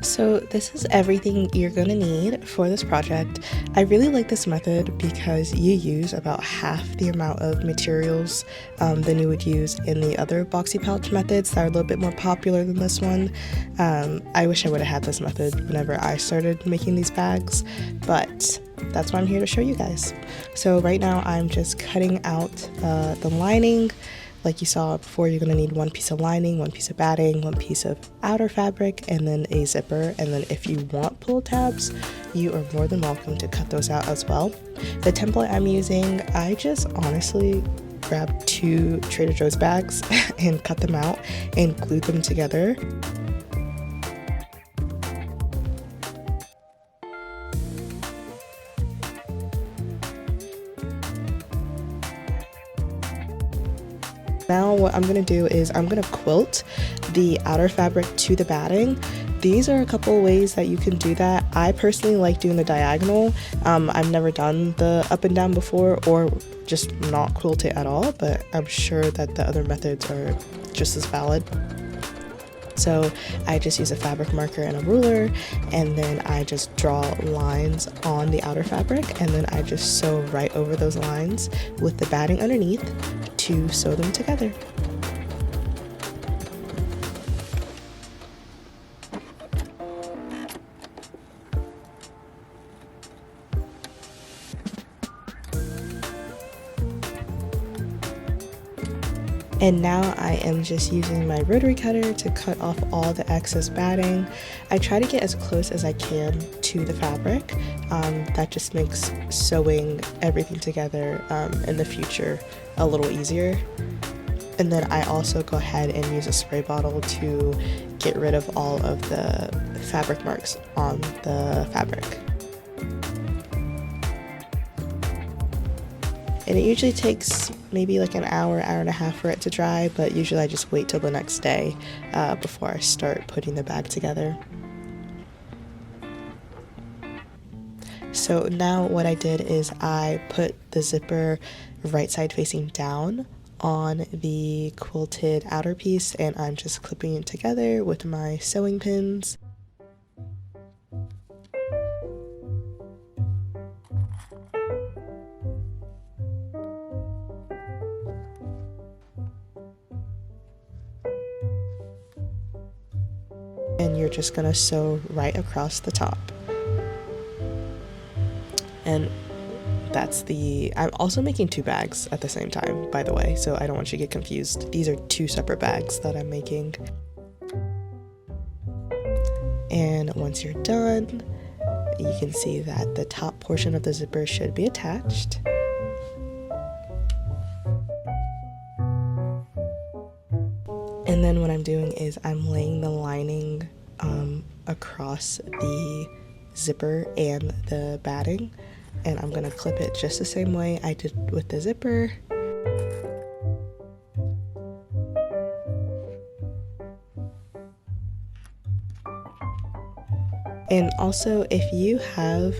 So this is everything you're gonna need for this project. I really like this method because you use about half the amount of materials than you would use in the other boxy pouch methods that are a little bit more popular than this one. I wish I would have had this method whenever I started making these bags, but that's why I'm here to show you guys. So right now I'm just cutting out the lining. Like you saw before, you're going to need one piece of lining, one piece of batting, one piece of outer fabric, and then a zipper. And then if you want pull tabs, you are more than welcome to cut those out as well. The template I'm using, I just honestly grabbed 2 Trader Joe's bags and cut them out and glued them together. Now what I'm going to do is I'm going to quilt the outer fabric to the batting. These are a couple ways that you can do that. I personally like doing the diagonal. I've never done the up and down before, or just not quilt it at all, but I'm sure that the other methods are just as valid. So I just use a fabric marker and a ruler, and then I just draw lines on the outer fabric, and then I just sew right over those lines with the batting underneath to sew them together. And now I am just using my rotary cutter to cut off all the excess batting. I try to get as close as I can to the fabric. That just makes sewing everything together in the future a little easier. And then I also go ahead and use a spray bottle to get rid of all of the fabric marks on the fabric. And it usually takes maybe like an hour, hour and a half for it to dry, but usually I just wait till the next day before I start putting the bag together. So now what I did is I put the zipper right side facing down on the quilted outer piece, and I'm just clipping it together with my sewing pins. And you're just gonna sew right across the top. And that's I'm also making 2 bags at the same time, by the way, so I don't want you to get confused. These are 2 separate bags that I'm making. And once you're done, you can see that the top portion of the zipper should be attached. And then what I'm doing is I'm laying the lining across the zipper and the batting, and I'm gonna clip it just the same way I did with the zipper. And also, if you have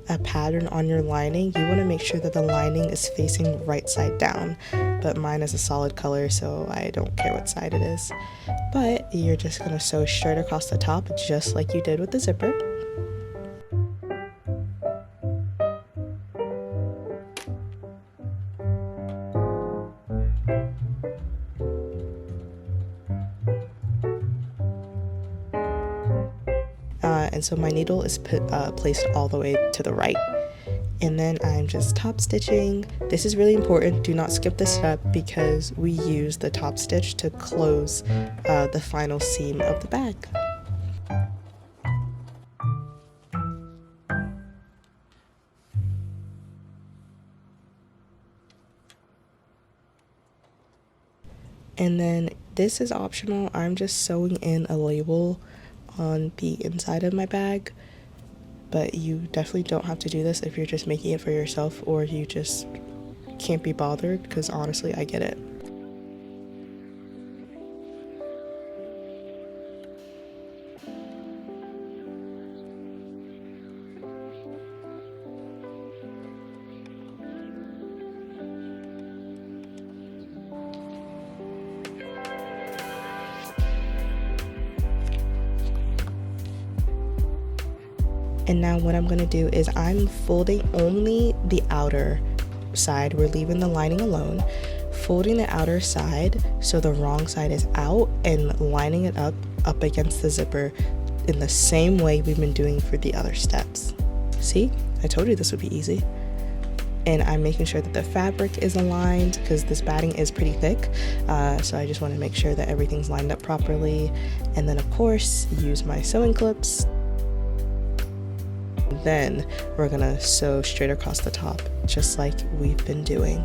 a pattern on your lining, you want to make sure that the lining is facing right side down, but mine is a solid color, so I don't care what side it is. But you're just going to sew straight across the top just like you did with the zipper. And so my needle is placed all the way to the right. And then I'm just top stitching. This is really important. Do not skip this step because we use the top stitch to close the final seam of the bag. And then this is optional. I'm just sewing in a label on the inside of my bag, but you definitely don't have to do this if you're just making it for yourself or you just can't be bothered, because honestly, I get it. And now what I'm gonna do is I'm folding only the outer side. We're leaving the lining alone, folding the outer side so the wrong side is out, and lining it up against the zipper in the same way we've been doing for the other steps. See, I told you this would be easy. And I'm making sure that the fabric is aligned because this batting is pretty thick, so I just want to make sure that everything's lined up properly. And then of course use my sewing clips. Then we're gonna sew straight across the top, just like we've been doing.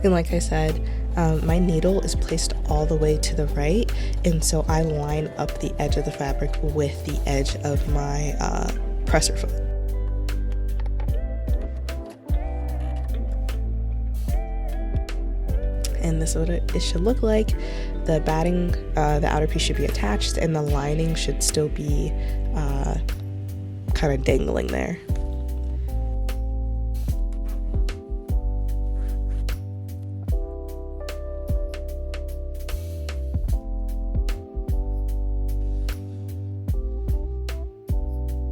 And like I said, my needle is placed all the way to the right, and so I line up the edge of the fabric with the edge of my presser foot. And this is what it should look like. The batting, the outer piece should be attached, and the lining should still be kind of dangling there.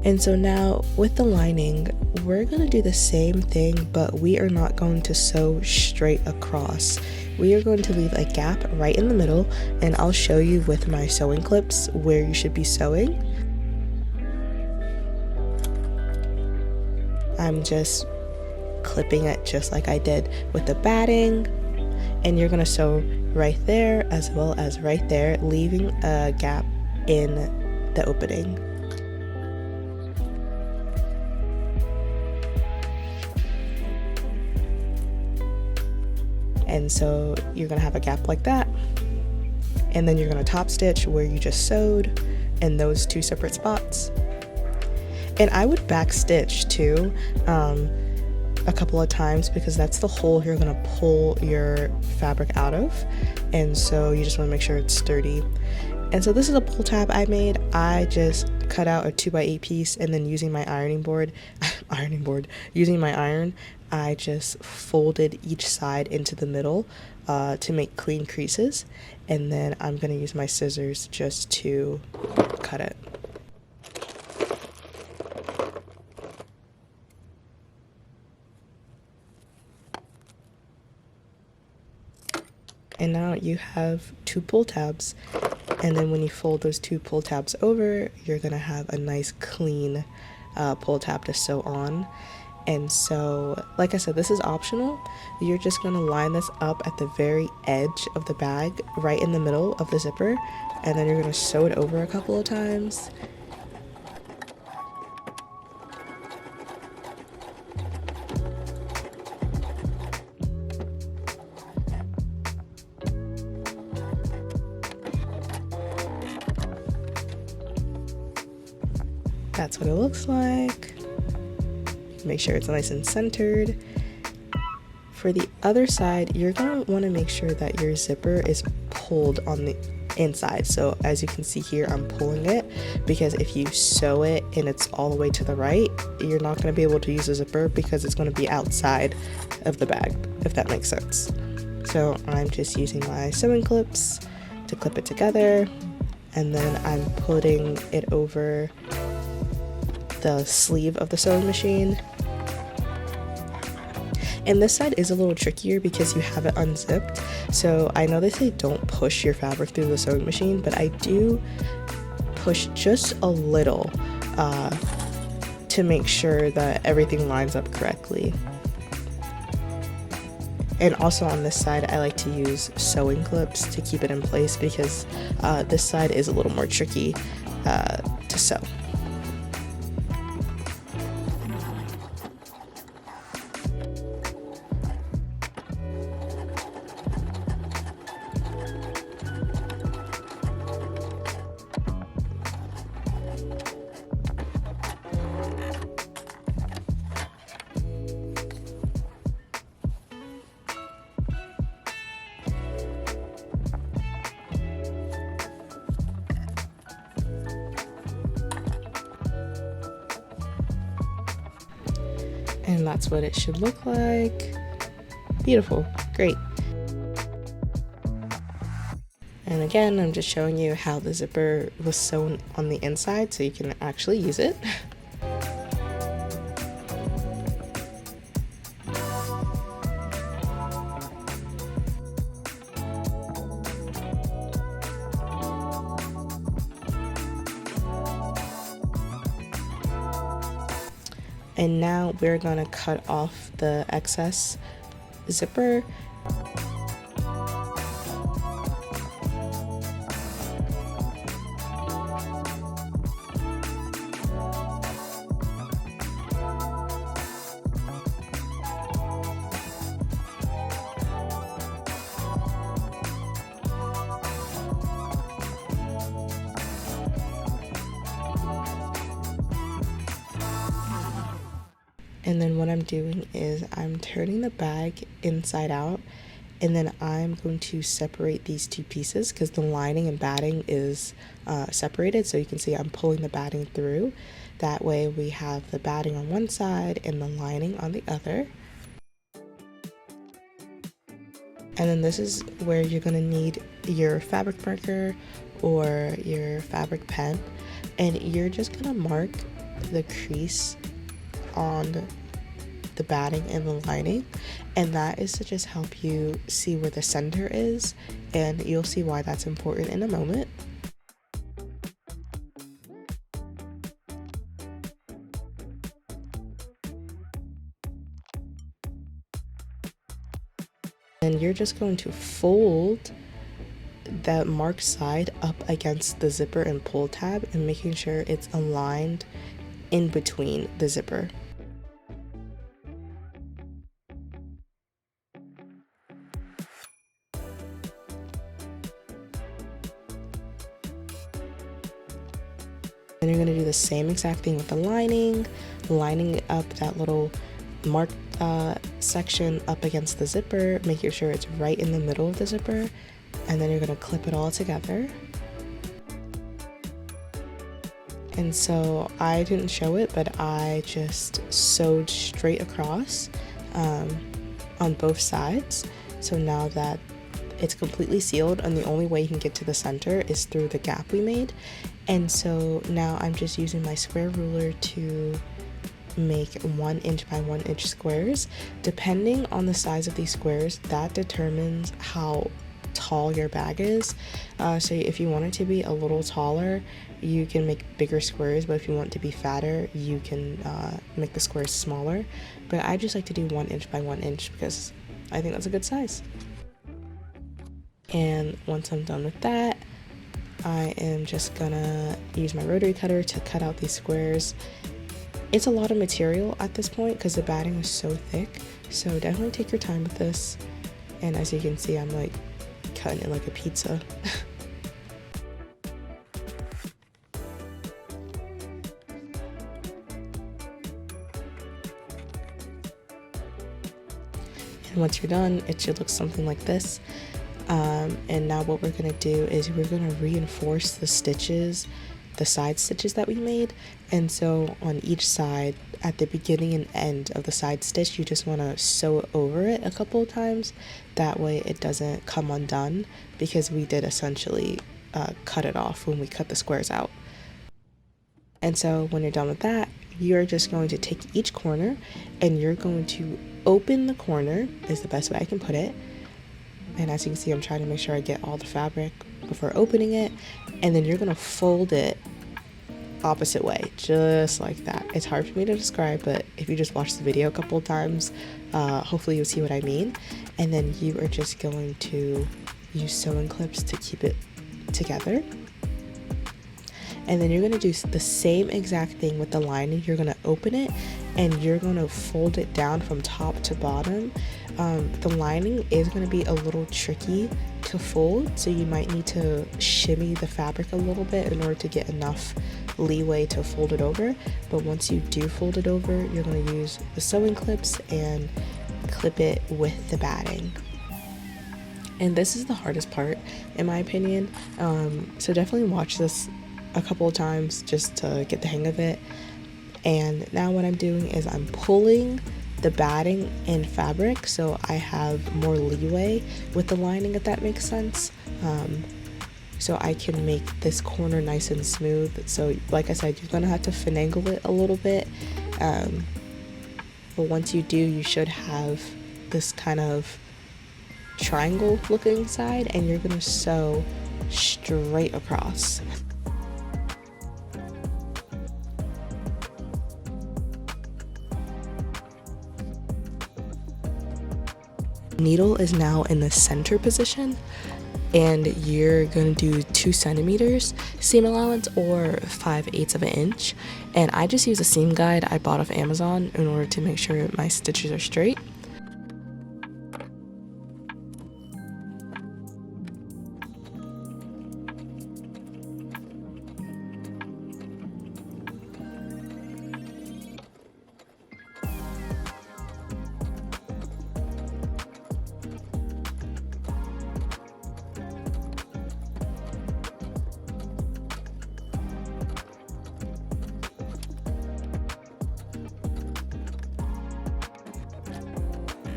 And so now with the lining, we're going to do the same thing, but we are not going to sew straight across. We are going to leave a gap right in the middle, and I'll show you with my sewing clips where you should be sewing. I'm just clipping it just like I did with the batting, and you're going to sew right there as well as right there, leaving a gap in the opening. And so you're gonna have a gap like that, and then you're gonna top stitch where you just sewed in those two separate spots. And I would back stitch too a couple of times, because that's the hole you're gonna pull your fabric out of, and so you just want to make sure it's sturdy. And so this is a pull tab I made. I just cut out a 2x8 piece, and then using my using my iron, I just folded each side into the middle to make clean creases, and then I'm going to use my scissors just to cut it. And now you have two pull tabs, and then when you fold those two pull tabs over, you're going to have a nice clean pull tab to sew on. And so, like I said, this is optional. You're just going to line this up at the very edge of the bag, right in the middle of the zipper, and then you're going to sew it over a couple of times. That's what it looks like. Make sure it's nice and centered. For the other side, you're going to want to make sure that your zipper is pulled on the inside. So as you can see here, I'm pulling it, because if you sew it and it's all the way to the right, you're not going to be able to use a zipper because it's going to be outside of the bag, if that makes sense. So I'm just using my sewing clips to clip it together, and then I'm putting it over the sleeve of the sewing machine. And this side is a little trickier because you have it unzipped. So I know they say don't push your fabric through the sewing machine, but I do push just a little to make sure that everything lines up correctly. And also on this side, I like to use sewing clips to keep it in place, because this side is a little more tricky to sew. And that's what it should look like. Beautiful, great. And again, I'm just showing you how the zipper was sewn on the inside so you can actually use it. And now we're gonna cut off the excess zipper. And then what I'm doing is I'm turning the bag inside out, and then I'm going to separate these two pieces because the lining and batting is separated. So you can see I'm pulling the batting through. That way we have the batting on one side and the lining on the other. And then this is where you're going to need your fabric marker or your fabric pen, and you're just going to mark the crease on the batting and the lining, and that is to just help you see where the center is, and you'll see why that's important in a moment. And you're just going to fold that marked side up against the zipper and pull tab and making sure it's aligned in between the zipper. And you're going to do the same exact thing with the lining up that little marked section up against the zipper, making sure it's right in the middle of the zipper, and then you're going to clip it all together. And so I didn't show it, but I just sewed straight across on both sides. So now that it's completely sealed, and the only way you can get to the center is through the gap we made. And so now I'm just using my square ruler to make 1 inch by 1 inch squares. Depending on the size of these squares, that determines how tall your bag is. So if you want it to be a little taller, you can make bigger squares, but if you want it to be fatter, you can make the squares smaller. But I just like to do 1 inch by 1 inch because I think that's a good size. And once I'm done with that, I am just gonna use my rotary cutter to cut out these squares. It's a lot of material at this point because the batting is so thick, so definitely take your time with this. And as you can see, I'm like cutting it like a pizza. And once you're done, it should look something like this. And now what we're going to do is we're going to reinforce the stitches, the side stitches that we made. And so on each side, at the beginning and end of the side stitch, you just want to sew over it a couple of times. That way it doesn't come undone, because we did essentially cut it off when we cut the squares out. And so when you're done with that, you're just going to take each corner and you're going to open the corner, is the best way I can put it. And as you can see, I'm trying to make sure I get all the fabric before opening it. And then you're going to fold it opposite way, just like that. It's hard for me to describe, but if you just watch the video a couple of times, hopefully you'll see what I mean. And then you are just going to use sewing clips to keep it together. And then you're going to do the same exact thing with the lining. You're going to open it and you're going to fold it down from top to bottom. The lining is going to be a little tricky to fold, so you might need to shimmy the fabric a little bit in order to get enough leeway to fold it over. But once you do fold it over, you're going to use the sewing clips and clip it with the batting. And this is the hardest part, in my opinion. So definitely watch this a couple of times just to get the hang of it. And now what I'm doing is I'm pulling the batting in fabric, so I have more leeway with the lining, if that makes sense. So I can make this corner nice and smooth. So like I said, you're gonna have to finagle it a little bit, but once you do, you should have this kind of triangle looking side, and you're gonna sew straight across. Needle is now in the center position, and you're gonna do 2 centimeters seam allowance or 5/8 of an inch. And I just use a seam guide I bought off Amazon in order to make sure my stitches are straight.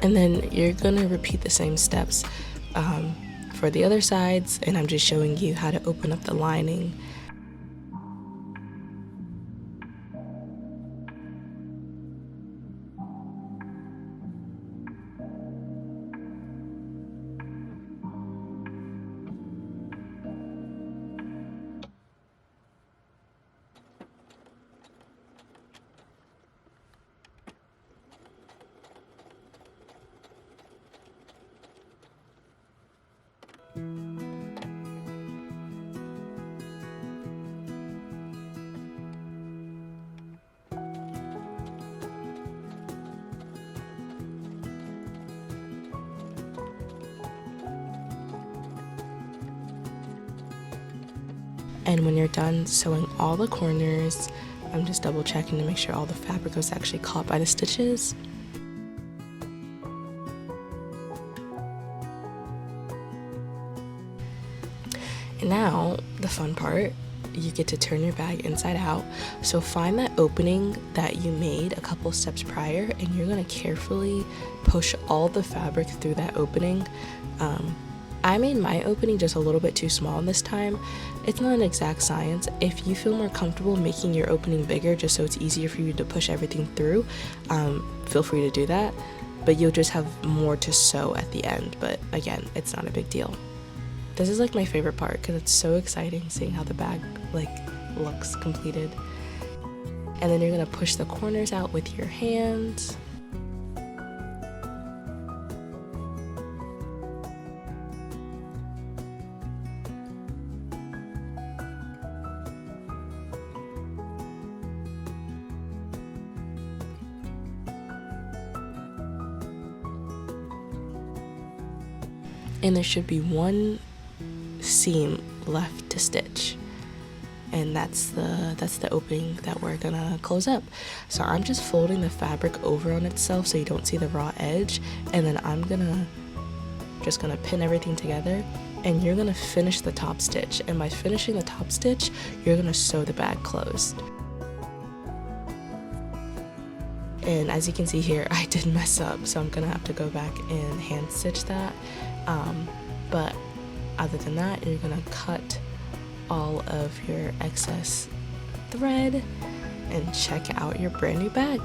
And then you're gonna repeat the same steps for the other sides, and I'm just showing you how to open up the lining. And when you're done sewing all the corners, I'm just double checking to make sure all the fabric was actually caught by the stitches. And now, the fun part, you get to turn your bag inside out. So find that opening that you made a couple steps prior, and you're gonna carefully push all the fabric through that opening. I made my opening just a little bit too small this time. It's not an exact science. If you feel more comfortable making your opening bigger just so it's easier for you to push everything through, feel free to do that, but you'll just have more to sew at the end. But again, it's not a big deal. This is like my favorite part because it's so exciting seeing how the bag like looks completed. And then you're gonna push the corners out with your hands. And there should be one seam left to stitch, and that's the opening that we're gonna close up. So I'm just folding the fabric over on itself so you don't see the raw edge, and then I'm just gonna pin everything together, and you're gonna finish the top stitch. And by finishing the top stitch, you're gonna sew the bag closed. And as you can see here, I did mess up, so I'm gonna have to go back and hand stitch that. But other than that, you're gonna cut all of your excess thread and check out your brand new bag.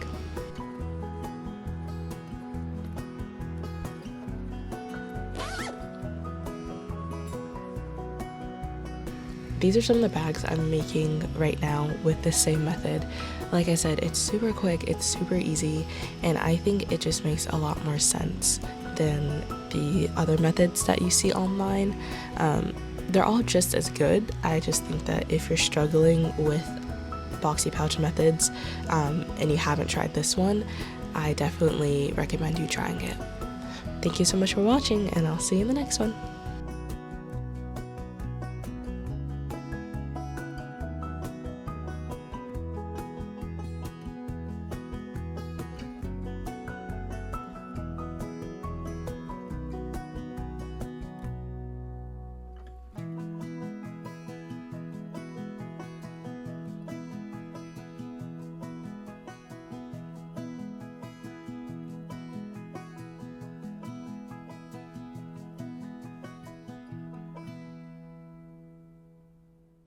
These are some of the bags I'm making right now with the same method. Like I said, it's super quick, it's super easy, and I think it just makes a lot more sense than the other methods that you see online. They're all just as good. I just think that if you're struggling with boxy pouch methods and you haven't tried this one, I definitely recommend you trying it. Thank you so much for watching, and I'll see you in the next one.